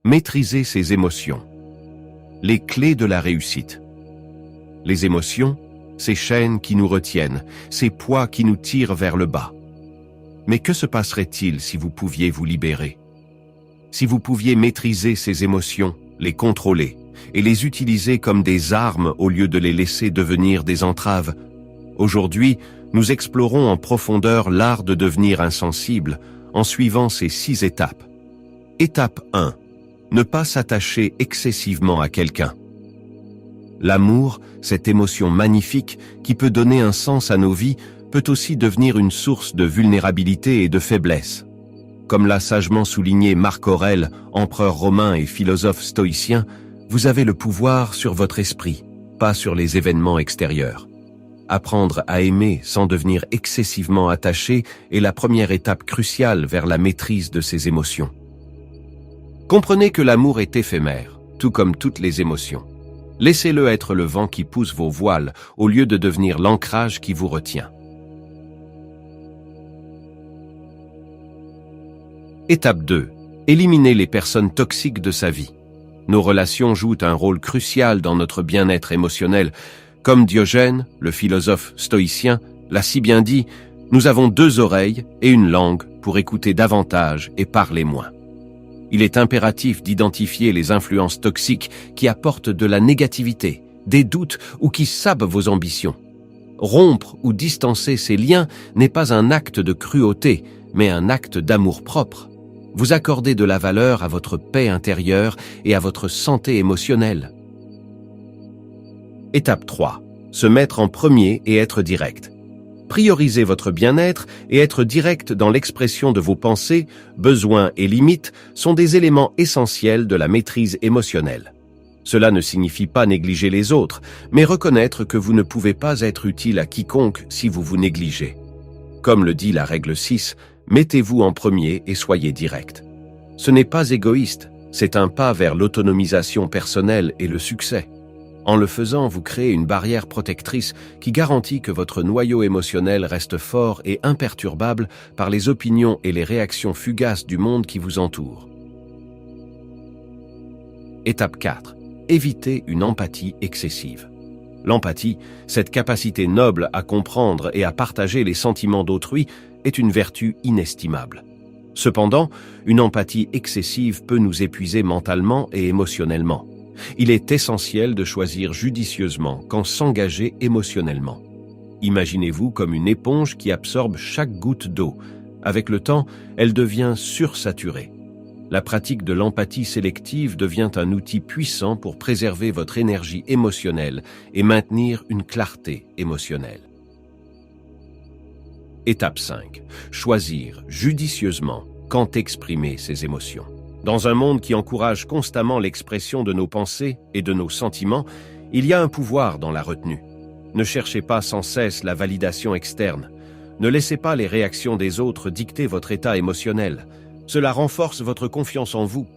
Maîtriser ses émotions. Les clés de la réussite. Les émotions, ces chaînes qui nous retiennent, ces poids qui nous tirent vers le bas. Mais que se passerait-il si vous pouviez vous libérer? Si vous pouviez maîtriser ces émotions, les contrôler et les utiliser comme des armes au lieu de les laisser devenir des entraves? Aujourd'hui, nous explorons en profondeur l'art de devenir insensible en suivant ces 6 étapes. Étape 1. Ne pas s'attacher excessivement à quelqu'un. L'amour, cette émotion magnifique qui peut donner un sens à nos vies, peut aussi devenir une source de vulnérabilité et de faiblesse. Comme l'a sagement souligné Marc Aurèle, empereur romain et philosophe stoïcien, vous avez le pouvoir sur votre esprit, pas sur les événements extérieurs. Apprendre à aimer sans devenir excessivement attaché est la première étape cruciale vers la maîtrise de ses émotions. Comprenez que l'amour est éphémère, tout comme toutes les émotions. Laissez-le être le vent qui pousse vos voiles au lieu de devenir l'ancrage qui vous retient. Étape 2. Éliminez les personnes toxiques de sa vie. Nos relations jouent un rôle crucial dans notre bien-être émotionnel. Comme Diogène, le philosophe stoïcien, l'a si bien dit, nous avons 2 oreilles et une langue pour écouter davantage et parler moins. Il est impératif d'identifier les influences toxiques qui apportent de la négativité, des doutes ou qui sapent vos ambitions. Rompre ou distancer ces liens n'est pas un acte de cruauté, mais un acte d'amour-propre. Vous accordez de la valeur à votre paix intérieure et à votre santé émotionnelle. Étape 3. Se mettre en premier et être direct. Priorisez votre bien-être et être direct dans l'expression de vos pensées, besoins et limites sont des éléments essentiels de la maîtrise émotionnelle. Cela ne signifie pas négliger les autres, mais reconnaître que vous ne pouvez pas être utile à quiconque si vous vous négligez. Comme le dit la règle 6, mettez-vous en premier et soyez direct. Ce n'est pas égoïste, c'est un pas vers l'autonomisation personnelle et le succès. En le faisant, vous créez une barrière protectrice qui garantit que votre noyau émotionnel reste fort et imperturbable par les opinions et les réactions fugaces du monde qui vous entoure. Étape 4. Évitez une empathie excessive. L'empathie, cette capacité noble à comprendre et à partager les sentiments d'autrui, est une vertu inestimable. Cependant, une empathie excessive peut nous épuiser mentalement et émotionnellement. Il est essentiel de choisir judicieusement quand s'engager émotionnellement. Imaginez-vous comme une éponge qui absorbe chaque goutte d'eau. Avec le temps, elle devient sursaturée. La pratique de l'empathie sélective devient un outil puissant pour préserver votre énergie émotionnelle et maintenir une clarté émotionnelle. Étape 5. Choisir judicieusement quand exprimer ses émotions. Dans un monde qui encourage constamment l'expression de nos pensées et de nos sentiments, il y a un pouvoir dans la retenue. Ne cherchez pas sans cesse la validation externe. Ne laissez pas les réactions des autres dicter votre état émotionnel. Cela renforce votre confiance en vous.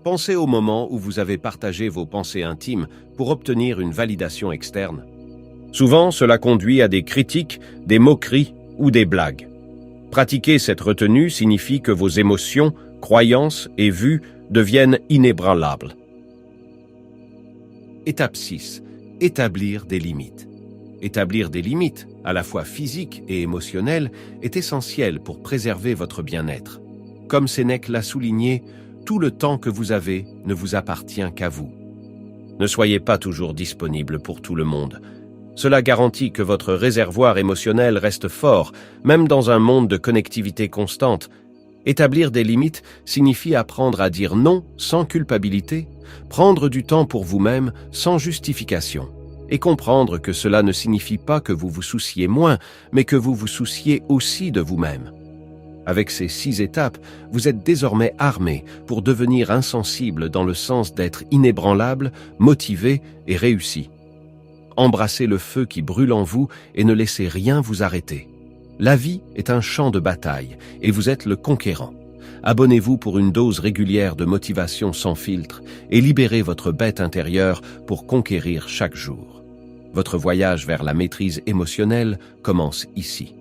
Pensez au moment où vous avez partagé vos pensées intimes pour obtenir une validation externe. Souvent, cela conduit à des critiques, des moqueries ou des blagues. Pratiquer cette retenue signifie que vos émotions, croyances et vues deviennent inébranlables. Étape 6. Établir des limites. Établir des limites, à la fois physiques et émotionnelles, est essentiel pour préserver votre bien-être. Comme Sénèque l'a souligné, tout le temps que vous avez ne vous appartient qu'à vous. Ne soyez pas toujours disponible pour tout le monde. Cela garantit que votre réservoir émotionnel reste fort, même dans un monde de connectivité constante. Établir des limites signifie apprendre à dire non sans culpabilité, prendre du temps pour vous-même sans justification, et comprendre que cela ne signifie pas que vous vous souciez moins, mais que vous vous souciez aussi de vous-même. Avec ces 6 étapes, vous êtes désormais armé pour devenir insensible dans le sens d'être inébranlable, motivé et réussi. Embrassez le feu qui brûle en vous et ne laissez rien vous arrêter. La vie est un champ de bataille et vous êtes le conquérant. Abonnez-vous pour une dose régulière de motivation sans filtre et libérez votre bête intérieure pour conquérir chaque jour. Votre voyage vers la maîtrise émotionnelle commence ici.